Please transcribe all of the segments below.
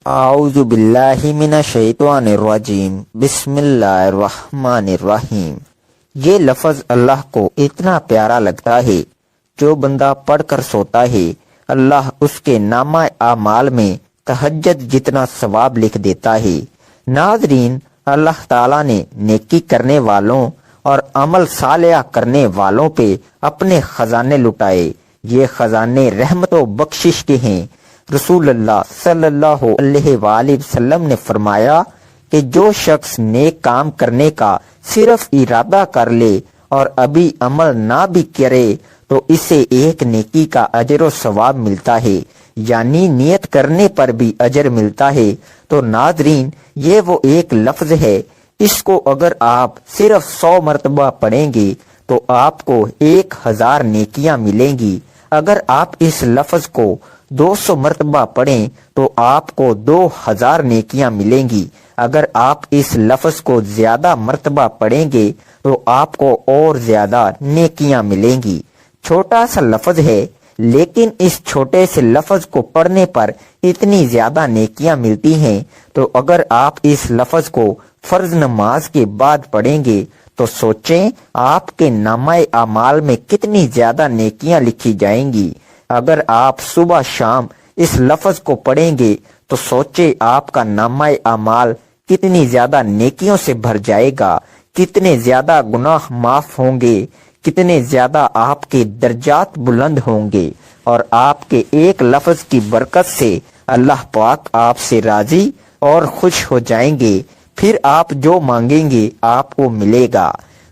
اعوذ باللہ من الشیطان الرجیم، بسم اللہ الرحمن الرحیم۔ یہ لفظ اللہ کو اتنا پیارا لگتا ہے، جو بندہ پڑھ کر سوتا ہے اللہ اس کے نامہ اعمال میں تہجد جتنا ثواب لکھ دیتا ہے۔ ناظرین، اللہ تعالیٰ نے نیکی کرنے والوں اور عمل صالح کرنے والوں پہ اپنے خزانے لٹائے۔ یہ خزانے رحمت و بخشش کے ہیں۔ رسول اللہ صلی اللہ علیہ وآلہ وسلم نے فرمایا کہ جو شخص نیک کام کرنے کا صرف ارادہ کر لے اور ابھی عمل نہ بھی کرے تو اسے ایک نیکی کا اجر و ثواب ملتا ہے، یعنی نیت کرنے پر بھی اجر ملتا ہے۔ تو ناظرین، یہ وہ ایک لفظ ہے، اس کو اگر آپ صرف 100 مرتبہ پڑھیں گے تو آپ کو 1000 نیکیاں ملیں گی۔ اگر آپ اس لفظ کو 200 مرتبہ پڑھیں تو آپ کو 2000 نیکیاں ملیں گی۔ اگر آپ اس لفظ کو زیادہ مرتبہ پڑھیں گے تو آپ کو اور زیادہ نیکیاں ملیں گی۔ چھوٹا سا لفظ ہے، لیکن اس چھوٹے سے لفظ کو پڑھنے پر اتنی زیادہ نیکیاں ملتی ہیں۔ تو اگر آپ اس لفظ کو فرض نماز کے بعد پڑھیں گے تو سوچیں آپ کے نامہ اعمال میں کتنی زیادہ نیکیاں لکھی جائیں گی۔ اگر آپ صبح شام اس لفظ کو پڑھیں گے تو سوچے آپ کا نامہ اعمال کتنی زیادہ نیکیوں سے بھر جائے گا، کتنے زیادہ گناہ معاف ہوں گے، کتنے زیادہ آپ کے درجات بلند ہوں گے، اور آپ کے ایک لفظ کی برکت سے اللہ پاک آپ سے راضی اور خوش ہو جائیں گے۔ پھر آپ جو مانگیں گے آپ کو ملے گا۔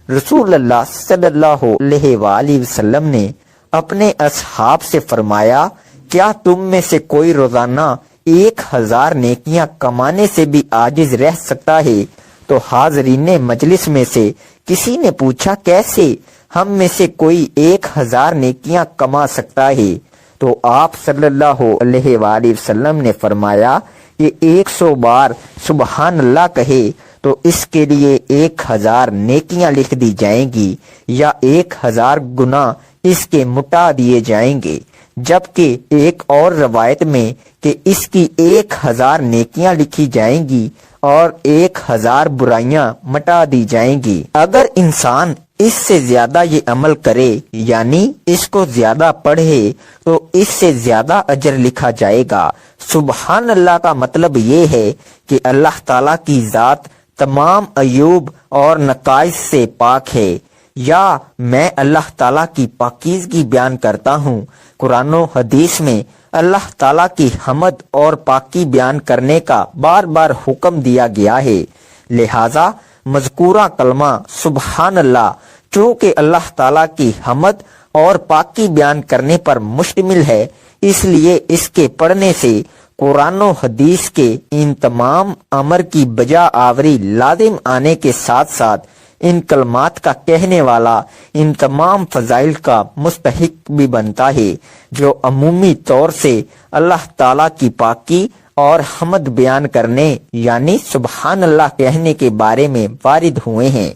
رسول اللہ صلی اللہ علیہ وآلہ وسلم نے اپنے اصحاب سے فرمایا، کیا تم میں سے کوئی روزانہ 1000 نیکیاں کمانے سے بھی عاجز رہ سکتا ہے؟ تو حاضرین مجلس میں سے کسی نے پوچھا، کیسے ہم میں سے کوئی 1000 نیکیاں کما سکتا ہے؟ تو آپ صلی اللہ علیہ وآلہ وسلم نے فرمایا کہ 100 بار سبحان اللہ کہے تو اس کے لیے 1000 نیکیاں لکھ دی جائیں گی، یا 1000 گناہ اس کے مٹا دیے جائیں گے۔ جبکہ ایک اور روایت میں کہ اس کی 1000 نیکیاں لکھی جائیں گی اور 1000 برائیاں مٹا دی جائیں گی۔ اگر انسان اس سے زیادہ یہ عمل کرے، یعنی اس کو زیادہ پڑھے، تو اس سے زیادہ اجر لکھا جائے گا۔ سبحان اللہ کا مطلب یہ ہے کہ اللہ تعالیٰ کی ذات تمام عیوب اور نقائص سے پاک ہے، یا میں اللہ تعالیٰ کی پاکیزگی بیان کرتا ہوں۔ قرآن و حدیث میں اللہ تعالیٰ کی حمد اور پاکی بیان کرنے کا بار بار حکم دیا گیا ہے، لہذا مذکورہ کلمہ سبحان اللہ چونکہ اللہ تعالیٰ کی حمد اور پاکی بیان کرنے پر مشتمل ہے، اس لیے اس کے پڑھنے سے قرآن و حدیث کے ان تمام امر کی بجا آوری لازم آنے کے ساتھ ساتھ ان کلمات کا کہنے والا ان تمام فضائل کا مستحق بھی بنتا ہے، جو عمومی طور سے اللہ تعالیٰ کی پاکی اور حمد بیان کرنے یعنی سبحان اللہ کہنے کے بارے میں وارد ہوئے ہیں۔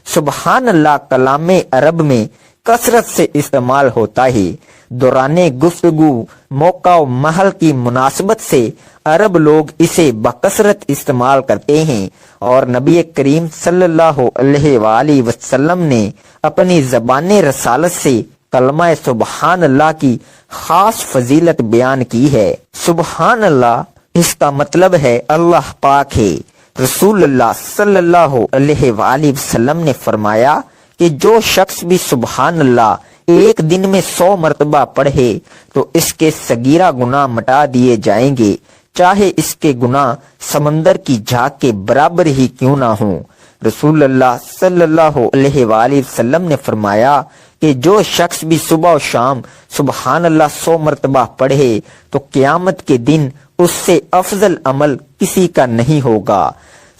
سبحان اللہ کلام عرب میں کثرت سے استعمال ہوتا ہے۔ دوران گفتگو، موقع و محل کی مناسبت سے عرب لوگ اسے بکثرت استعمال کرتے ہیں، اور نبی کریم صلی اللہ علیہ وآلہ وسلم نے اپنی زبان رسالت سے کلمہ سبحان اللہ کی خاص فضیلت بیان کی ہے۔ سبحان اللہ، اس کا مطلب ہے اللہ پاک ہے۔ رسول اللہ صلی اللہ علیہ وآلہ وسلم نے فرمایا کہ جو شخص بھی سبحان اللہ ایک دن میں 100 مرتبہ پڑھے تو اس کے صغیرہ گناہ مٹا دیے جائیں گے، چاہے اس کے گناہ سمندر کی جھاگ کے برابر ہی کیوں نہ ہوں۔ رسول اللہ صلی اللہ علیہ وآلہ وسلم نے فرمایا کہ جو شخص بھی صبح و شام سبحان اللہ 100 مرتبہ پڑھے تو قیامت کے دن اس سے افضل عمل کسی کا نہیں ہوگا،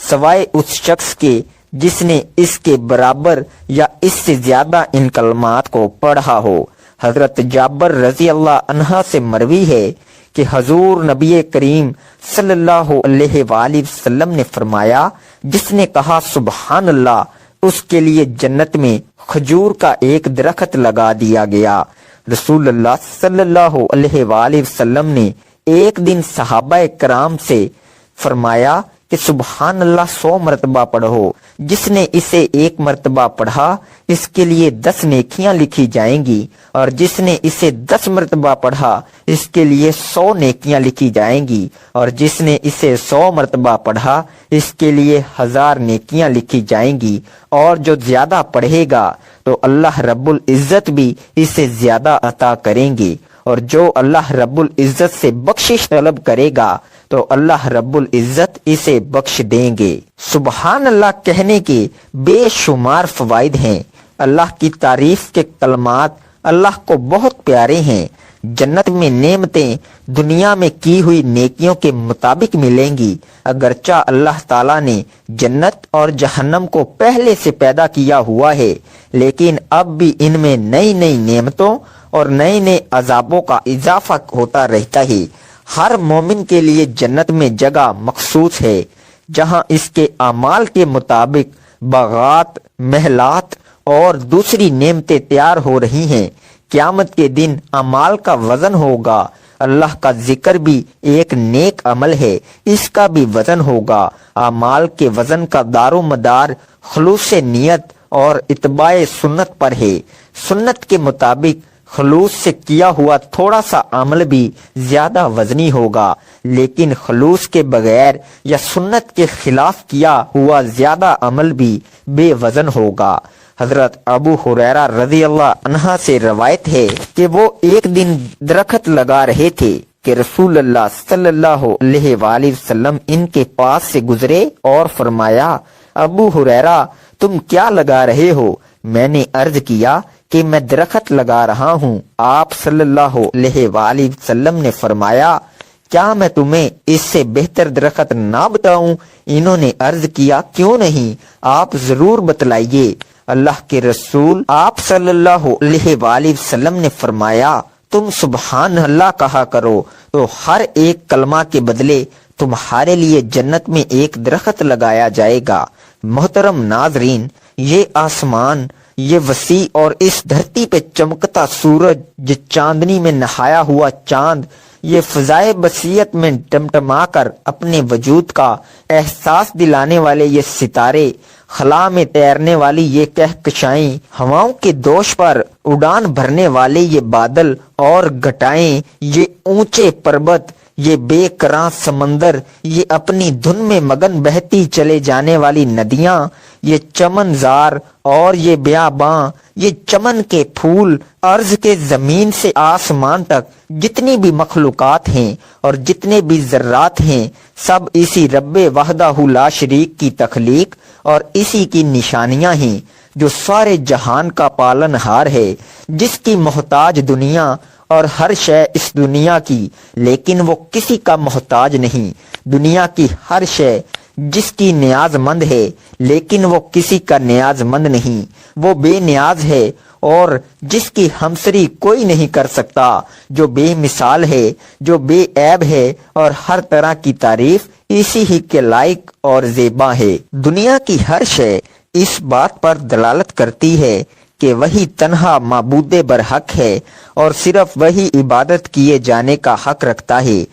سوائے اس شخص کے جس نے اس کے برابر یا اس سے زیادہ ان کلمات کو پڑھا ہو۔ حضرت جابر رضی اللہ عنہ سے مروی ہے کہ حضور نبی کریم صلی اللہ علیہ وآلہ وسلم نے فرمایا، جس نے کہا سبحان اللہ اس کے لیے جنت میں کھجور کا ایک درخت لگا دیا گیا۔ رسول اللہ صلی اللہ علیہ وآلہ وسلم نے ایک دن صحابہ کرام سے فرمایا کہ سبحان اللہ 100 مرتبہ پڑھو، جس نے اسے 1 مرتبہ پڑھا اس کے لیے 10 نیکیاں لکھی جائیں گی، اور جس نے اسے 10 مرتبہ پڑھا اس کے لیے 100 نیکیاں لکھی جائیں گی، اور جس نے اسے 100 مرتبہ پڑھا اس کے لیے 1000 نیکیاں لکھی جائیں گی، اور جو زیادہ پڑھے گا تو اللہ رب العزت بھی اسے زیادہ عطا کریں گے، اور جو اللہ رب العزت سے بخشش طلب کرے گا تو اللہ رب العزت اسے بخش دیں گے۔ سبحان اللہ کہنے کے بے شمار فوائد ہیں۔ اللہ کی تعریف کے کلمات اللہ کو بہت پیارے ہیں۔ جنت میں نعمتیں دنیا میں کی ہوئی نیکیوں کے مطابق ملیں گی، اگرچہ اللہ تعالیٰ نے جنت اور جہنم کو پہلے سے پیدا کیا ہوا ہے، لیکن اب بھی ان میں نئی نئی نعمتوں اور نئے نئے عذابوں کا اضافہ ہوتا رہتا ہے۔ ہر مومن کے لیے جنت میں جگہ مخصوص ہے، جہاں اس کے اعمال کے مطابق باغات، محلات اور دوسری نعمتیں تیار ہو رہی ہیں۔ قیامت کے دن اعمال کا وزن ہوگا۔ اللہ کا ذکر بھی ایک نیک عمل ہے، اس کا بھی وزن ہوگا۔ اعمال کے وزن کا دار و مدار خلوص نیت اور اتباع سنت پر ہے۔ سنت کے مطابق خلوص سے کیا ہوا تھوڑا سا عمل بھی زیادہ وزنی ہوگا، لیکن خلوص کے بغیر یا سنت کے خلاف کیا ہوا زیادہ عمل بھی بے وزن ہوگا۔ حضرت ابو ہریرہ رضی اللہ عنہ سے روایت ہے کہ وہ ایک دن درخت لگا رہے تھے کہ رسول اللہ صلی اللہ علیہ وآلہ وسلم ان کے پاس سے گزرے اور فرمایا، ابو ہریرہ تم کیا لگا رہے ہو؟ میں نے عرض کیا کہ میں درخت لگا رہا ہوں۔ آپ صلی اللہ علیہ وآلہ وسلم نے فرمایا، کیا میں تمہیں اس سے بہتر درخت نہ بتاؤں؟ انہوں نے عرض کیا، کیوں نہیں، آپ ضرور بتلائیے۔ اللہ کے رسول آپ صلی اللہ علیہ وآلہ وسلم نے فرمایا، تم سبحان اللہ کہا کرو تو ہر ایک کلمہ کے بدلے تمہارے لیے جنت میں ایک درخت لگایا جائے گا۔ محترم ناظرین، یہ آسمان، یہ وسیع اور اس دھرتی پہ چمکتا سورج، یہ چاندنی میں نہایا ہوا چاند، یہ فضائے بصیرت میں ٹمٹما کر اپنے وجود کا احساس دلانے والے یہ ستارے، خلا میں تیرنے والی یہ کہکشائیں، ہواؤں کے دوش پر اڑان بھرنے والے یہ بادل اور گھٹائیں، یہ اونچے پربت، یہ بے کراں سمندر، یہ اپنی دھن میں مگن بہتی چلے جانے والی ندیاں، یہ چمن زار اور یہ بیاباں، یہ چمن کے پھول، عرض کے زمین سے آسمان تک جتنی بھی مخلوقات ہیں اور جتنے بھی ذرات ہیں، سب اسی رب وحدہ لا شریک کی تخلیق اور اسی کی نشانیاں ہیں، جو سارے جہان کا پالن ہار ہے، جس کی محتاج دنیا اور ہر شے اس دنیا کی، لیکن وہ کسی کا محتاج نہیں۔ دنیا کی ہر شے جس کی نیاز مند ہے، لیکن وہ کسی کا نیاز مند نہیں، وہ بے نیاز ہے اور جس کی ہمسری کوئی نہیں کر سکتا، جو بے مثال ہے، جو بے عیب ہے اور ہر طرح کی تعریف اسی ہی کے لائق اور زیبا ہے۔ دنیا کی ہر شے اس بات پر دلالت کرتی ہے کہ وہی تنہا معبود برحق ہے اور صرف وہی عبادت کیے جانے کا حق رکھتا ہے،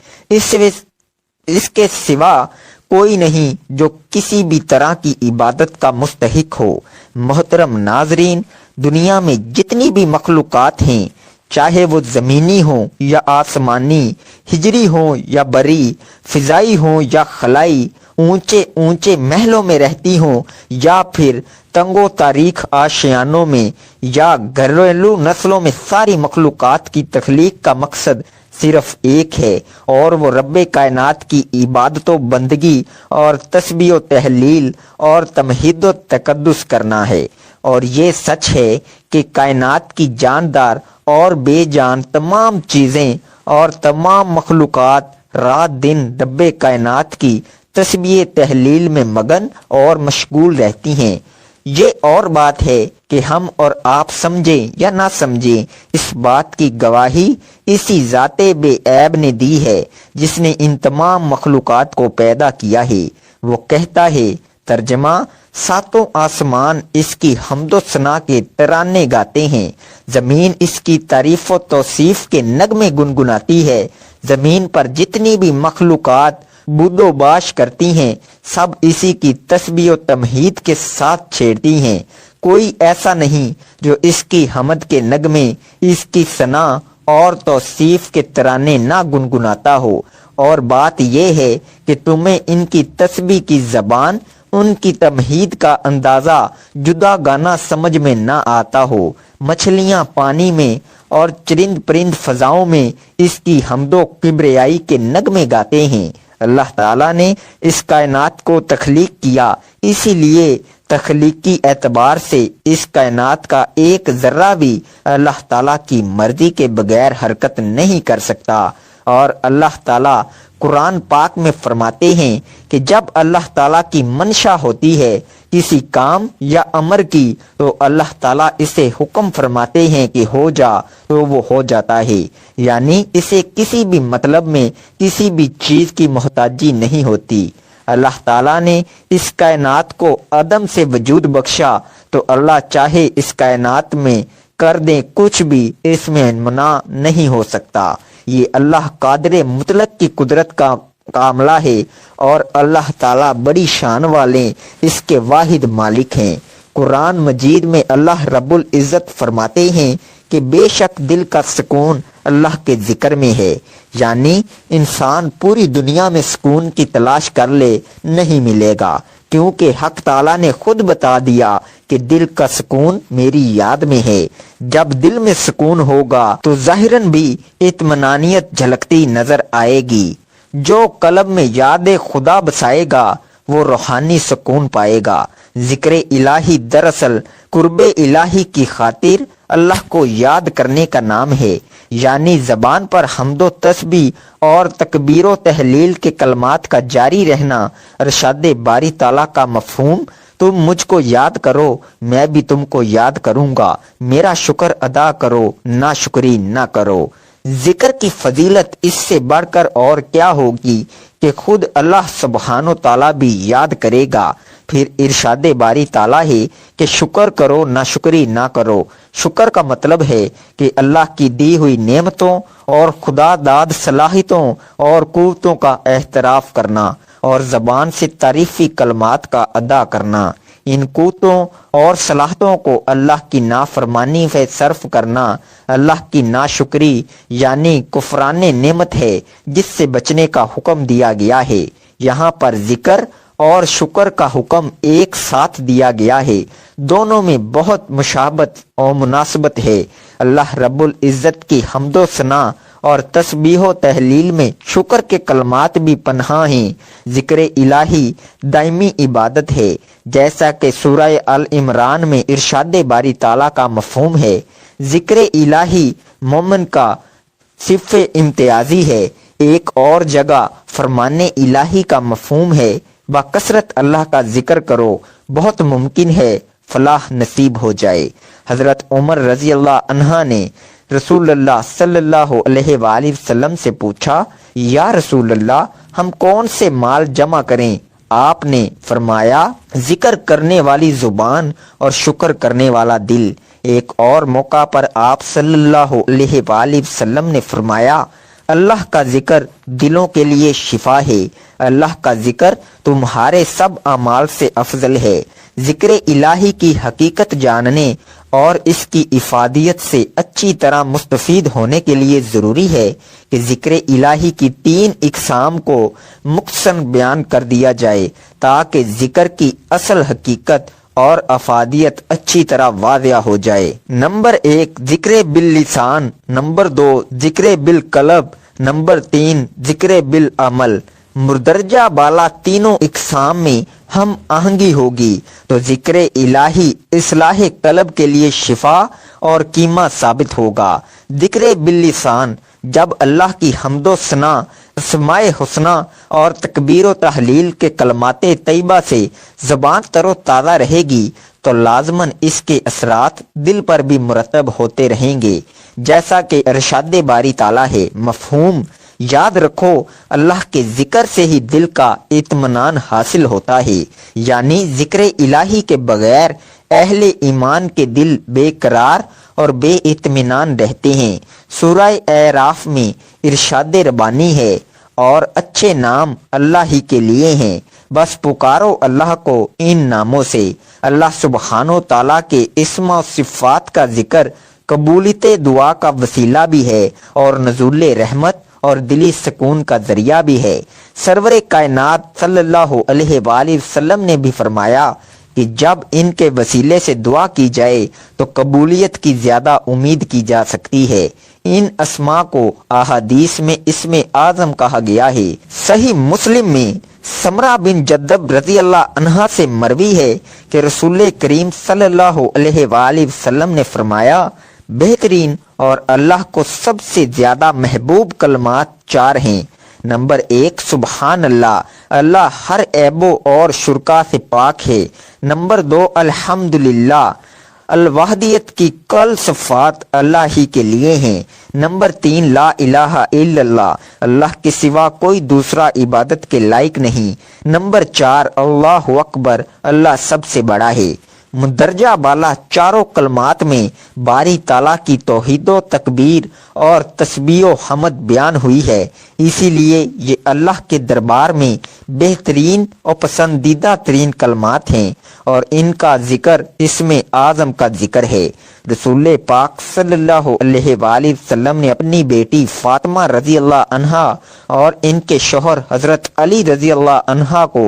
اس کے سوا کوئی نہیں جو کسی بھی طرح کی عبادت کا مستحق ہو۔ محترم ناظرین، دنیا میں جتنی بھی مخلوقات ہیں، چاہے وہ زمینی ہوں یا آسمانی، ہجری ہوں یا بری، فضائی ہوں یا خلائی، اونچے اونچے محلوں میں رہتی ہوں یا پھر تنگ و تاریخ آشیانوں میں یا گھریلو نسلوں میں، ساری مخلوقات کی تخلیق کا مقصد صرف ایک ہے، اور وہ رب کائنات کی عبادت و بندگی اور تسبیح و تحلیل اور تمہید و تقدس کرنا ہے۔ اور یہ سچ ہے کہ کائنات کی جاندار اور بے جان تمام چیزیں اور تمام مخلوقات رات دن رب کائنات کی تسبیح تحلیل میں مگن اور مشغول رہتی ہیں۔ یہ اور بات ہے کہ ہم اور آپ سمجھیں یا نہ سمجھیں، اس بات کی گواہی اسی ذات بے عیب نے دی ہے جس نے ان تمام مخلوقات کو پیدا کیا ہے۔ وہ کہتا ہے، ترجمہ: ساتوں آسمان اس کی حمد و ثنا کے ترانے گاتے ہیں، زمین اس کی تعریف و توصیف کے نغمے گنگناتی ہے۔ زمین پر جتنی بھی مخلوقات بود و باش کرتی ہیں، سب اسی کی تسبیح و تمہید کے ساتھ چھیڑتی ہیں۔ کوئی ایسا نہیں جو اس کی حمد کے نغمے، اس کی ثنا اور توصیف کے ترانے نہ گنگناتا ہو، اور بات یہ ہے کہ تمہیں ان کی تسبیح کی زبان، ان کی تمہید کا اندازہ جدا گانا سمجھ میں نہ آتا ہو۔ مچھلیاں پانی میں اور چرند پرند فضاؤں میں اس کی حمد و کبریائی کے نغمے گاتے ہیں۔ اللہ تعالیٰ نے اس کائنات کو تخلیق کیا، اسی لیے تخلیقی اعتبار سے اس کائنات کا ایک ذرہ بھی اللہ تعالیٰ کی مرضی کے بغیر حرکت نہیں کر سکتا۔ اور اللہ تعالیٰ قرآن پاک میں فرماتے ہیں کہ جب اللہ تعالیٰ کی منشا ہوتی ہے کسی کام یا امر کی، تو اللہ تعالیٰ اسے حکم فرماتے ہیں کہ ہو جا، تو وہ ہو جاتا ہے۔ یعنی اسے کسی بھی مطلب میں کسی بھی چیز کی محتاجی نہیں ہوتی۔ اللہ تعالیٰ نے اس کائنات کو عدم سے وجود بخشا، تو اللہ چاہے اس کائنات میں کر دیں کچھ بھی، اس میں منع نہیں ہو سکتا۔ یہ اللہ قادر مطلق کی قدرت کا معاملہ ہے، اور اللہ تعالیٰ بڑی شان والے اس کے واحد مالک ہیں۔ قرآن مجید میں اللہ رب العزت فرماتے ہیں کہ بے شک دل کا سکون اللہ کے ذکر میں ہے، یعنی انسان پوری دنیا میں سکون کی تلاش کر لے نہیں ملے گا، کیونکہ حق تعالیٰ نے خود بتا دیا کہ دل کا سکون میری یاد میں ہے۔ جب دل میں سکون ہوگا تو ظاہراً بھی اطمینانیت جھلکتی نظر آئے گی۔ جو قلب میں یاد خدا بسائے گا وہ روحانی سکون پائے گا۔ ذکر الہی دراصل قرب الہی کی خاطر اللہ کو یاد کرنے کا نام ہے، یعنی زبان پر حمد و تسبیح اور تکبیر و تحلیل کے کلمات کا جاری رہنا۔ ارشاد باری تعالیٰ کا مفہوم: تم مجھ کو یاد کرو، میں بھی تم کو یاد کروں گا، میرا شکر ادا کرو، ناشکری نہ کرو۔ ذکر کی فضیلت اس سے بڑھ کر اور کیا ہوگی کہ خود اللہ سبحانہ و تعالیٰ بھی یاد کرے گا۔ پھر ارشاد باری تعالیٰ ہے کہ شکر کرو، ناشکری نہ کرو۔ شکر کا مطلب ہے کہ اللہ کی دی ہوئی نعمتوں اور خدا داد صلاحیتوں اور قوتوں کا اعتراف کرنا، اور زبان سے تعریفی کلمات کا ادا کرنا۔ ان قوتوں اور صلاحیتوں کو اللہ کی نافرمانی میں صرف کرنا اللہ کی ناشکری یعنی کفران نعمت ہے، جس سے بچنے کا حکم دیا گیا ہے۔ یہاں پر ذکر اور شکر کا حکم ایک ساتھ دیا گیا ہے، دونوں میں بہت مشابہت اور مناسبت ہے۔ اللہ رب العزت کی حمد و ثنا اور تسبیح و تحلیل میں شکر کے کلمات بھی پنہاں ہیں۔ ذکر الہی دائمی عبادت ہے، جیسا کہ سورہ آل عمران میں ارشاد باری تعالیٰ کا مفہوم ہے۔ ذکر الہی مومن کا صف امتیازی ہے۔ ایک اور جگہ فرمان الہی کا مفہوم ہے، بکثرت اللہ کا ذکر کرو، بہت ممکن ہے فلاح نصیب ہو جائے۔ حضرت عمر رضی اللہ عنہ نے رسول اللہ صلی اللہ علیہ وآلہ وسلم سے پوچھا، یا رسول اللہ، ہم کون سے مال جمع کریں؟ آپ نے فرمایا، ذکر کرنے والی زبان اور شکر کرنے والا دل۔ ایک اور موقع پر آپ صلی اللہ علیہ وآلہ وسلم نے فرمایا، اللہ کا ذکر دلوں کے لیے شفا ہے، اللہ کا ذکر تمہارے سب اعمال سے افضل ہے۔ ذکر الہی کی حقیقت جاننے اور اس کی افادیت سے اچھی طرح مستفید ہونے کے لیے ضروری ہے کہ ذکر الہی کی 3 اقسام کو مختصراً بیان کر دیا جائے، تاکہ ذکر کی اصل حقیقت اور افادیت اچھی طرح واضح ہو جائے۔ نمبر 1 ذکر باللسان، نمبر 2 ذکر بالقلب، نمبر 3 ذکر بالعمل۔ مردرجہ بالا تینوں اقسام میں ہم آہنگی ہوگی تو ذکر الہی اصلاح قلب کے لیے شفا اور کیما ثابت ہوگا۔ ذکر باللسان، جب اللہ کی حمد و ثنا، اسماء حسنہ اور تکبیر و تحلیل کے کلمات طیبہ سے زبان تر و تازہ رہے گی تو لازماً اس کے اثرات دل پر بھی مرتب ہوتے رہیں گے، جیسا کہ ارشاد باری تعالیٰ ہے۔ مفہوم: یاد رکھو اللہ کے ذکر سے ہی دل کا اطمینان حاصل ہوتا ہے، یعنی ذکر الہی کے بغیر اہل ایمان کے دل بے قرار اور بے اطمینان رہتے ہیں۔ سورہ اعراف میں ارشاد ربانی ہے، اور اچھے نام اللہ ہی کے لیے ہیں، بس پکارو اللہ کو ان ناموں سے۔ اللہ سبحانہ و تعالیٰ کے اسم و صفات کا ذکر قبولیت دعا کا وسیلہ بھی ہے اور نزول رحمت اور دلی سکون کا ذریعہ بھی ہے۔ سرور کائنات صلی اللہ علیہ وآلہ وسلم نے بھی فرمایا کہ جب ان کے وسیلے سے دعا کی جائے تو قبولیت کی زیادہ امید کی جا سکتی ہے۔ ان اسماء کو احادیث میں اسم اعظم کہا گیا ہے۔ صحیح مسلم میں سمرہ بن جدب رضی اللہ عنہا سے مروی ہے کہ رسول کریم صلی اللہ علیہ وآلہ وسلم نے فرمایا، بہترین اور اللہ کو سب سے زیادہ محبوب کلمات 4 ہیں۔ نمبر 1 سبحان اللہ، اللہ ہر عیب اور شرکا سے پاک ہے۔ نمبر 2 الحمدللہ، الوحدیت کی کل صفات اللہ ہی کے لیے ہیں۔ نمبر 3 لا الہ الا اللہ، اللہ کے سوا کوئی دوسرا عبادت کے لائق نہیں۔ نمبر 4 اللہ اکبر، اللہ سب سے بڑا ہے۔ مندرجہ بالا چاروں کلمات میں باری تعالیٰ کی توحید و تکبیر اور تسبیح و حمد بیان ہوئی ہے، اسی لیے یہ اللہ کے دربار میں بہترین اور پسندیدہ ترین کلمات ہیں، اور ان کا ذکر اسم اعظم کا ذکر ہے۔ رسول پاک صلی اللہ علیہ وآلہ وسلم نے اپنی بیٹی فاطمہ رضی اللہ عنہا اور ان کے شوہر حضرت علی رضی اللہ عنہا کو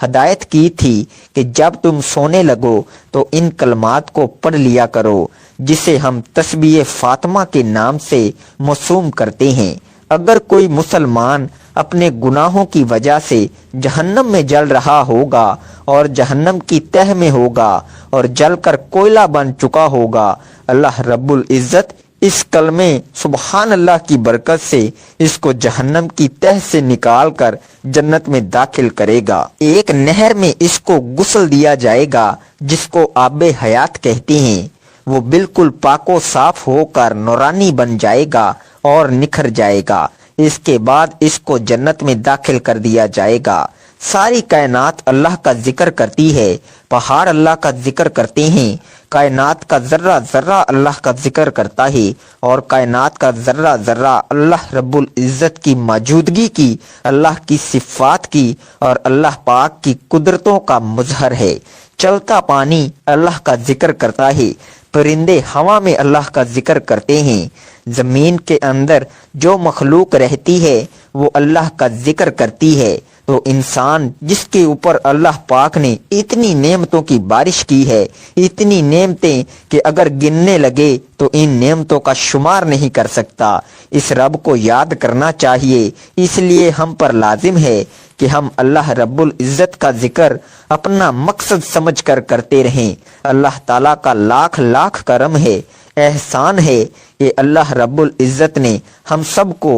ہدایت کی تھی کہ جب تم سونے لگو تو ان کلمات کو پڑھ لیا کرو، جسے ہم تسبیح فاطمہ کے نام سے موسوم کرتے ہیں۔ اگر کوئی مسلمان اپنے گناہوں کی وجہ سے جہنم میں جل رہا ہوگا اور جہنم کی تہ میں ہوگا اور جل کر کوئلہ بن چکا ہوگا، اللہ رب العزت اس کلمے سبحان اللہ کی برکت سے اس کو جہنم کی تہ سے نکال کر جنت میں داخل کرے گا۔ ایک نہر میں اس کو غسل دیا جائے گا جس کو آب حیات کہتے ہیں، وہ بالکل پاک و صاف ہو کر نورانی بن جائے گا اور نکھر جائے گا۔ اس کے بعد اس کو جنت میں داخل کر دیا جائے گا۔ ساری کائنات اللہ کا ذکر کرتی ہے، پہاڑ اللہ کا ذکر کرتے ہیں، کائنات کا ذرہ ذرہ اللہ کا ذکر کرتا ہے، اور کائنات کا ذرہ ذرہ اللہ رب العزت کی موجودگی کی، اللہ کی صفات کی اور اللہ پاک کی قدرتوں کا مظہر ہے۔ چلتا پانی اللہ کا ذکر کرتا ہے، پرندے ہوا میں اللہ کا ذکر کرتے ہیں، زمین کے اندر جو مخلوق رہتی ہے وہ اللہ کا ذکر کرتی ہے، تو انسان جس کے اوپر اللہ پاک نے اتنی نعمتوں کی بارش کی ہے، اتنی نعمتیں کہ اگر گننے لگے تو ان نعمتوں کا شمار نہیں کر سکتا۔ اس رب کو یاد کرنا چاہیے، اس لیے ہم پر لازم ہے کہ ہم اللہ رب العزت کا ذکر اپنا مقصد سمجھ کر کرتے رہیں۔ اللہ تعالیٰ کا لاکھ لاکھ کرم ہے، احسان ہے کہ اللہ رب العزت نے ہم سب کو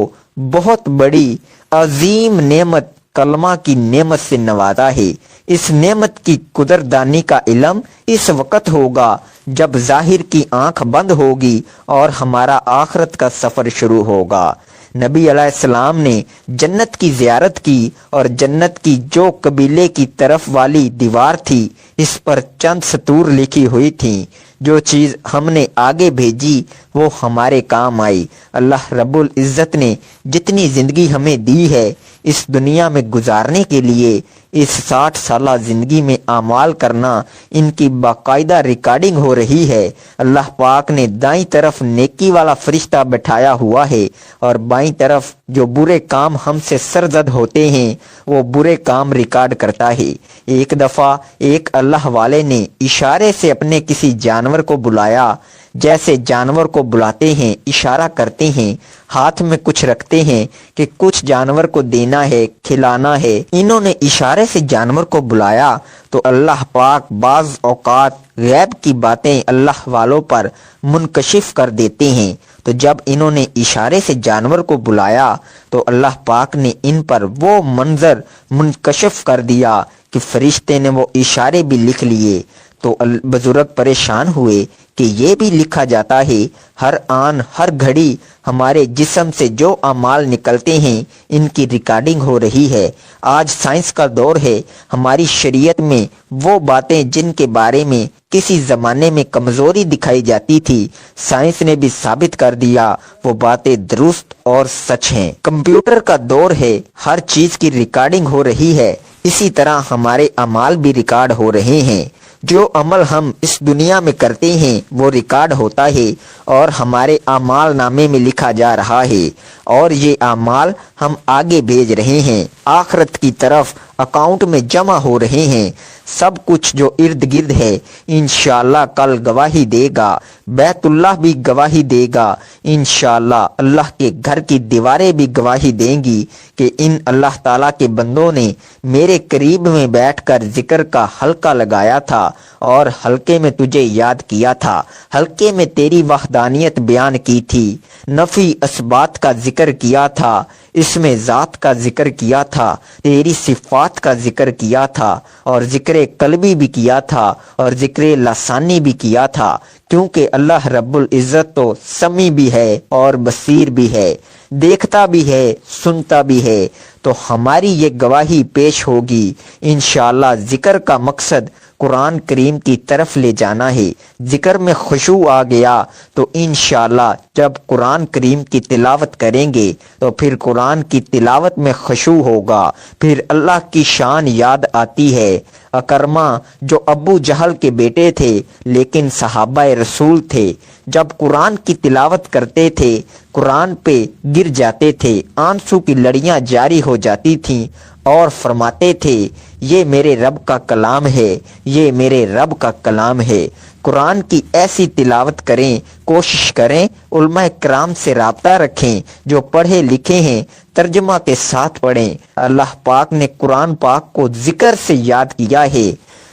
بہت بڑی عظیم نعمت کلمہ کی نعمت سے نوازا ہے۔ اس نعمت کی قدردانی کا علم اس وقت ہوگا جب ظاہر کی آنکھ بند ہوگی اور ہمارا آخرت کا سفر شروع ہوگا۔ نبی علیہ السلام نے جنت کی زیارت کی اور جنت کی جو قبیلے کی طرف والی دیوار تھی اس پر چند سطور لکھی ہوئی تھیں، جو چیز ہم نے آگے بھیجی وہ ہمارے کام آئی۔ اللہ رب العزت نے جتنی زندگی ہمیں دی ہے اس دنیا میں گزارنے کے لیے، اس 60 سالہ زندگی میں اعمال کرنا، ان کی باقاعدہ ریکارڈنگ ہو رہی ہے۔ اللہ پاک نے دائیں طرف نیکی والا فرشتہ بٹھایا ہوا ہے اور بائیں طرف جو برے کام ہم سے سرزد ہوتے ہیں وہ برے کام ریکارڈ کرتا ہے۔ ایک دفعہ ایک اللہ والے نے اشارے سے اپنے کسی جانور کو بلایا، جیسے جانور کو بلاتے ہیں، اشارہ کرتے ہیں، ہاتھ میں کچھ رکھتے ہیں کہ کچھ جانور کو دینا ہے، کھلانا ہے۔ انہوں نے اشارے سے جانور کو بلایا تو اللہ پاک بعض اوقات غیب کی باتیں اللہ والوں پر منکشف کر دیتے ہیں۔ تو جب انہوں نے اشارے سے جانور کو بلایا تو اللہ پاک نے ان پر وہ منظر منکشف کر دیا کہ فرشتے نے وہ اشارے بھی لکھ لیے۔ تو بزرگ پریشان ہوئے کہ یہ بھی لکھا جاتا ہے ہر آن ہر گھڑی ہمارے جسم سے جو اعمال نکلتے ہیں ان کی ریکارڈنگ ہو رہی ہے۔ آج سائنس کا دور ہے، ہماری شریعت میں وہ باتیں جن کے بارے میں کسی زمانے میں کمزوری دکھائی جاتی تھی، سائنس نے بھی ثابت کر دیا وہ باتیں درست اور سچ ہیں۔ کمپیوٹر کا دور ہے، ہر چیز کی ریکارڈنگ ہو رہی ہے، اسی طرح ہمارے اعمال بھی ریکارڈ ہو رہے ہیں۔ جو عمل ہم اس دنیا میں کرتے ہیں وہ ریکارڈ ہوتا ہے اور ہمارے اعمال نامے میں لکھا جا رہا ہے، اور یہ اعمال ہم آگے بھیج رہے ہیں، آخرت کی طرف اکاؤنٹ میں جمع ہو رہے ہیں۔ سب کچھ جو ارد گرد ہے انشاءاللہ کل گواہی دے گا، بیت اللہ بھی گواہی دے گا، انشاءاللہ اللہ کے گھر کی دیواریں بھی گواہی دیں گی کہ ان اللہ تعالیٰ کے بندوں نے میرے قریب میں بیٹھ کر ذکر کا حلقہ لگایا تھا اور حلقے میں تجھے یاد کیا تھا، حلقے میں تیری وحدانیت بیان کی تھی، نفی اثبات کا ذکر کیا تھا، اس میں ذات کا ذکر کیا تھا، تیری صفات کا ذکر کیا تھا، اور ذکر قلبی بھی کیا تھا اور ذکر لسانی بھی کیا تھا، کیونکہ اللہ رب العزت تو سمیع بھی ہے اور بصیر بھی ہے، دیکھتا بھی ہے، سنتا بھی ہے۔ تو ہماری یہ گواہی پیش ہوگی انشاءاللہ۔ ذکر کا مقصد قرآن کریم کی طرف لے جانا ہے۔ ذکر میں خشوع آ گیا تو انشاءاللہ جب قرآن کریم کی تلاوت کریں گے تو پھر قرآن کی تلاوت میں خشوع ہوگا، پھر اللہ کی شان یاد آتی ہے۔ اکرمہ جو ابو جہل کے بیٹے تھے لیکن صحابہ رسول تھے، جب قرآن کی تلاوت کرتے تھے قرآن پہ گر جاتے تھے، آنسو کی لڑیاں جاری ہو جاتی تھیں اور فرماتے تھے یہ میرے رب کا کلام ہے، یہ میرے رب کا کلام ہے۔ قرآن کی ایسی تلاوت کریں، کوشش کریں علماء کرام سے رابطہ رکھیں، جو پڑھے لکھے ہیں ترجمہ کے ساتھ پڑھیں۔ اللہ پاک نے قرآن پاک کو ذکر سے یاد کیا ہے،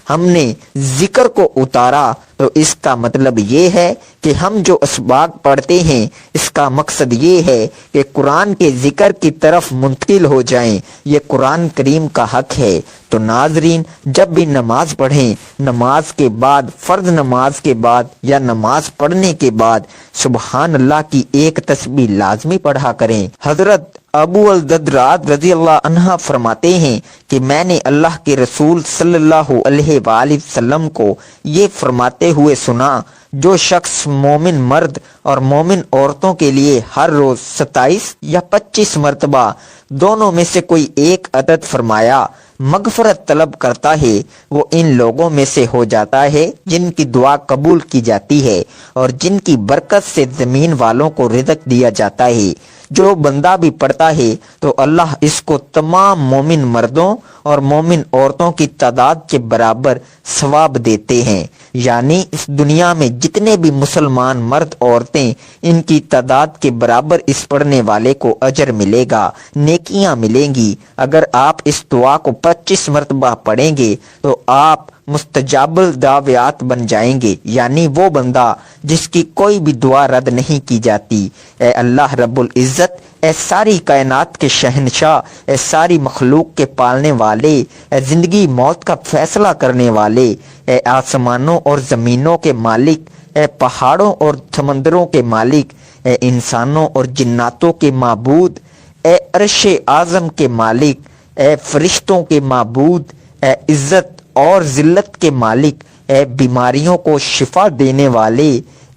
ہم نے ذکر کو اتارا تو اس کا مطلب یہ ہے کہ ہم جو اسباق پڑھتے ہیں اس کا مقصد یہ ہے کہ قرآن کے ذکر کی طرف منتقل ہو جائیں، یہ قرآن کریم کا حق ہے۔ تو ناظرین، جب بھی نماز پڑھیں، نماز کے بعد، فرض نماز کے بعد یا نماز پڑھنے کے بعد سبحان اللہ کی ایک تسبیح لازمی پڑھا کریں۔ حضرت ابو الدرداء رضی اللہ عنہ فرماتے ہیں کہ میں نے اللہ کے رسول صلی اللہ علیہ وآلہ وسلم کو یہ فرماتے ہوئے سنا، جو شخص مومن مرد اور مومن عورتوں کے لیے ہر روز 27 یا 25 مرتبہ دونوں میں سے کوئی ایک عدد فرمایا مغفرت طلب کرتا ہے، وہ ان لوگوں میں سے ہو جاتا ہے جن کی دعا قبول کی جاتی ہے اور جن کی برکت سے زمین والوں کو رزق دیا جاتا ہے۔ جو بندہ بھی پڑھتا ہے تو اللہ اس کو تمام مومن مردوں اور مومن عورتوں کی تعداد کے برابر ثواب دیتے ہیں، یعنی اس دنیا میں جتنے بھی مسلمان مرد عورتیں ان کی تعداد کے برابر اس پڑھنے والے کو اجر ملے گا، نیکیاں ملیں گی۔ اگر آپ اس دعا کو 25 مرتبہ پڑھیں گے تو آپ مستجاب الدعوات بن جائیں گے، یعنی وہ بندہ جس کی کوئی بھی دعا رد نہیں کی جاتی۔ اے اللہ رب العزت، اے ساری کائنات کے شہنشاہ، اے ساری مخلوق کے پالنے والے، اے زندگی موت کا فیصلہ کرنے والے، اے آسمانوں اور زمینوں کے مالک، اے پہاڑوں اور سمندروں کے مالک، اے انسانوں اور جناتوں کے معبود، اے عرش اعظم کے مالک، اے فرشتوں کے معبود، اے عزت اور ذلت کے مالک، اے بیماریوں کو شفا دینے والے،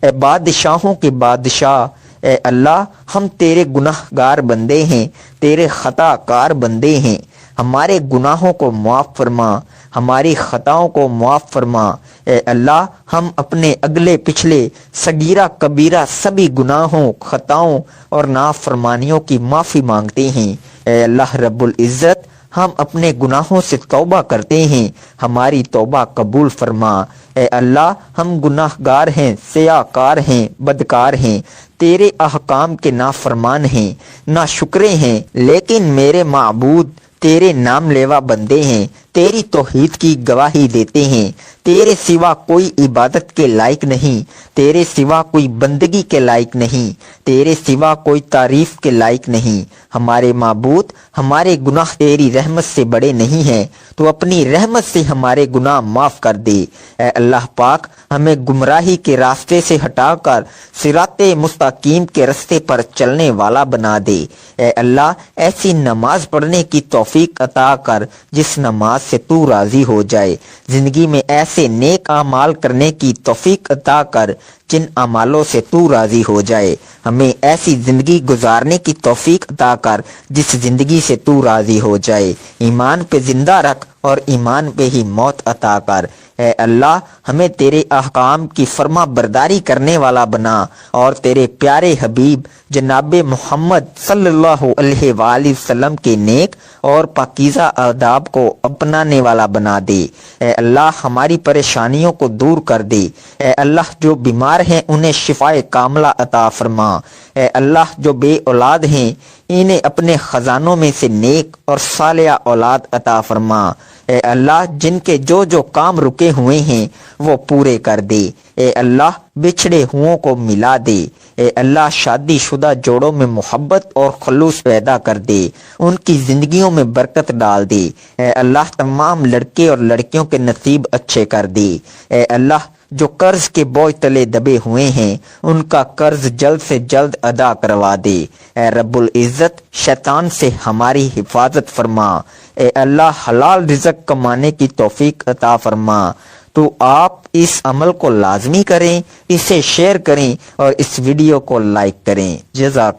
اے بادشاہوں کے بادشاہ، اے اللہ ہم تیرے گناہ گار بندے ہیں، تیرے خطا کار بندے ہیں، ہمارے گناہوں کو معاف فرما، ہماری خطاؤں کو معاف فرما۔ اے اللہ ہم اپنے اگلے پچھلے صغیرہ کبیرہ سبھی گناہوں، خطاؤں اور نافرمانیوں کی معافی مانگتے ہیں۔ اے اللہ رب العزت، ہم اپنے گناہوں سے توبہ کرتے ہیں، ہماری توبہ قبول فرما۔ اے اللہ ہم گناہ گار ہیں، سیاہ کار ہیں، بدکار ہیں، تیرے احکام کے نافرمان ہیں، ناشکرے ہیں، لیکن میرے معبود تیرے نام لیوا بندے ہیں، تیری توحید کی گواہی دیتے ہیں۔ تیرے سوا کوئی عبادت کے لائق نہیں، تیرے سوا کوئی بندگی کے لائق نہیں، تیرے سوا کوئی تعریف کے لائق نہیں۔ ہمارے معبود، ہمارے گناہ تیری رحمت سے بڑے نہیں ہیں، تو اپنی رحمت سے ہمارے گناہ معاف کر دے۔ اے اللہ پاک، ہمیں گمراہی کے راستے سے ہٹا کر صراط مستقیم کے راستے پر چلنے والا بنا دے۔ اے اللہ، ایسی نماز پڑھنے کی توفیق عطا کر جس نماز سے تو راضی ہو جائے۔ زندگی میں ایسے نیک اعمال کرنے کی توفیق عطا کر جن اعمالوں سے تو راضی ہو جائے۔ ہمیں ایسی زندگی گزارنے کی توفیق عطا کر جس زندگی سے تو راضی ہو جائے۔ ایمان پہ زندہ رکھ اور ایمان پہ ہی موت عطا کر۔ اے اللہ، ہمیں تیرے احکام کی فرما برداری کرنے والا بنا اور تیرے پیارے حبیب جناب محمد صلی اللہ علیہ وآلہ وسلم کے نیک اور پاکیزہ آداب کو اپنانے والا بنا دے۔ اے اللہ، ہماری پریشانیوں کو دور کر دے۔ اے اللہ، جو بیمار ہیں انہیں شفائے کاملہ عطا فرما۔ اے اللہ، جو بے اولاد ہیں انہیں اپنے خزانوں میں سے نیک اور صالحہ اولاد عطا فرما۔ اے اللہ، جن کے جو کام رکے ہوئے ہیں وہ پورے کر دے۔ اے اللہ، بچھڑے ہوں کو ملا دے۔ اے اللہ، شادی شدہ جوڑوں میں محبت اور خلوص پیدا کر دے، ان کی زندگیوں میں برکت ڈال دے۔ اے اللہ، تمام لڑکے اور لڑکیوں کے نصیب اچھے کر دے۔ اے اللہ، جو قرض کے بوجھ تلے دبے ہوئے ہیں ان کا قرض جلد سے جلد ادا کروا دے۔ اے رب العزت، شیطان سے ہماری حفاظت فرما۔ اے اللہ، حلال رزق کمانے کی توفیق عطا فرما۔ تو آپ اس عمل کو لازمی کریں، اسے شیئر کریں اور اس ویڈیو کو لائک کریں۔ جزاک